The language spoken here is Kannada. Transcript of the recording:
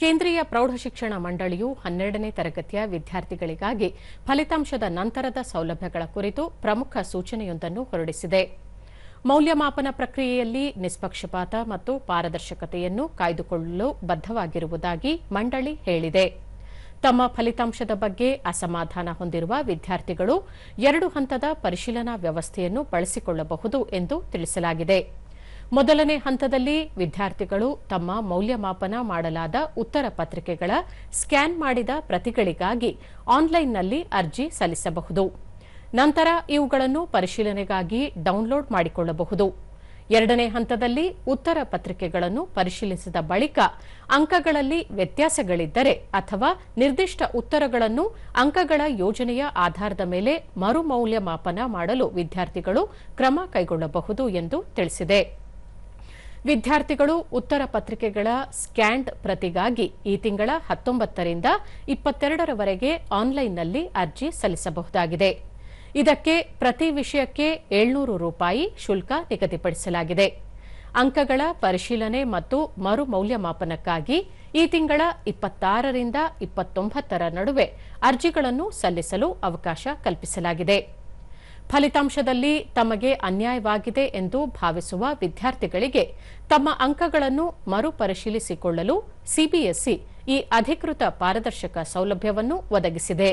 ಕೇಂದ್ರೀಯ ಪ್ರೌಢಶಿಕ್ಷಣ ಮಂಡಳಿಯು 12ನೇ ತರಗತಿಯ ವಿದ್ಯಾರ್ಥಿಗಳಿಗಾಗಿ ಫಲಿತಾಂಶದ ನಂತರದ ಸೌಲಭ್ಯಗಳ ಕುರಿತು ಪ್ರಮುಖ ಸೂಚನೆಯೊಂದನ್ನು ಹೊರಡಿಸಿದೆ. ಮೌಲ್ಯಮಾಪನ ಪ್ರಕ್ರಿಯೆಯಲ್ಲಿ ನಿಷ್ಪಕ್ಷಪಾತ ಮತ್ತು ಪಾರದರ್ಶಕತೆಯನ್ನು ಕಾಯ್ದುಕೊಳ್ಳಲು ಬದ್ಧವಾಗಿರುವುದಾಗಿ ಮಂಡಳಿ ಹೇಳಿದೆ. ತಮ್ಮ ಫಲಿತಾಂಶದ ಬಗ್ಗೆ ಅಸಮಾಧಾನ ಹೊಂದಿರುವ ವಿದ್ಯಾರ್ಥಿಗಳು 2 ಹಂತದ ಪರಿಶೀಲನಾ ವ್ಯವಸ್ಥೆಯನ್ನು ಬಳಸಿಕೊಳ್ಳಬಹುದು ಎಂದು ತಿಳಿಸಲಾಗಿದೆ. ಮೊದಲನೇ ಹಂತದಲ್ಲಿ ವಿದ್ಯಾರ್ಥಿಗಳು ತಮ್ಮ ಮೌಲ್ಯಮಾಪನ ಮಾಡಲಾದ ಉತ್ತರ ಪತ್ರಿಕೆಗಳ ಸ್ಕ್ಯಾನ್ ಮಾಡಿದ ಪ್ರತಿಗಳಿಗಾಗಿ ಆನ್ಲೈನ್ನಲ್ಲಿ ಅರ್ಜಿ ಸಲ್ಲಿಸಬಹುದು. ನಂತರ ಇವುಗಳನ್ನು ಪರಿಶೀಲನೆಗಾಗಿ ಡೌನ್ಲೋಡ್ ಮಾಡಿಕೊಳ್ಳಬಹುದು. 2ನೇ ಹಂತದಲ್ಲಿ ಉತ್ತರ ಪತ್ರಿಕೆಗಳನ್ನು ಪರಿಶೀಲಿಸಿದ ಬಳಿಕ ಅಂಕಗಳಲ್ಲಿ ವ್ಯತ್ಯಾಸಗಳಿದ್ದರೆ ಅಥವಾ ನಿರ್ದಿಷ್ಟ ಉತ್ತರಗಳನ್ನು ಅಂಕಗಳ ಯೋಜನೆಯ ಆಧಾರದ ಮೇಲೆ ಮರು ಮೌಲ್ಯಮಾಪನ ಮಾಡಲು ವಿದ್ಯಾರ್ಥಿಗಳು ಕ್ರಮ ಕೈಗೊಳ್ಳಬಹುದು ಎಂದು ತಿಳಿಸಿದೆ. ವಿದ್ಯಾರ್ಥಿಗಳು ಉತ್ತರ ಪತ್ರಿಕೆಗಳ ಸ್ಕ್ಯಾನ್ಡ್ ಪ್ರತಿಗಾಗಿ ಈ ತಿಂಗಳ 19 ರಿಂದ 22ರವರೆಗೆ ಆನ್ಲೈನ್ನಲ್ಲಿ ಅರ್ಜಿ ಸಲ್ಲಿಸಬಹುದಾಗಿದೆ. ಇದಕ್ಕೆ ಪ್ರತಿ ವಿಷಯಕ್ಕೆ ₹700 ಶುಲ್ಕ ನಿಗದಿಪಡಿಸಲಾಗಿದೆ. ಅಂಕಗಳ ಪರಿಶೀಲನೆ ಮತ್ತು ಮರು ಮೌಲ್ಯಮಾಪನಕ್ಕಾಗಿ ಈ ತಿಂಗಳ 26 ರಿಂದ 29ರ ನಡುವೆ ಅರ್ಜಿಗಳನ್ನು ಸಲ್ಲಿಸಲು ಅವಕಾಶ ಕಲ್ಪಿಸಲಾಗಿದೆ. ಫಲಿತಾಂಶದಲ್ಲಿ ತಮಗೆ ಅನ್ಯಾಯವಾಗಿದೆ ಎಂದು ಭಾವಿಸುವ ವಿದ್ಯಾರ್ಥಿಗಳಿಗೆ ತಮ್ಮ ಅಂಕಗಳನ್ನು ಮರುಪರಿಶೀಲಿಸಿಕೊಳ್ಳಲು ಸಿಬಿಎಸ್ಇ ಈ ಅಧಿಕೃತ ಪಾರದರ್ಶಕ ಸೌಲಭ್ಯವನ್ನು ಒದಗಿಸಿದೆ.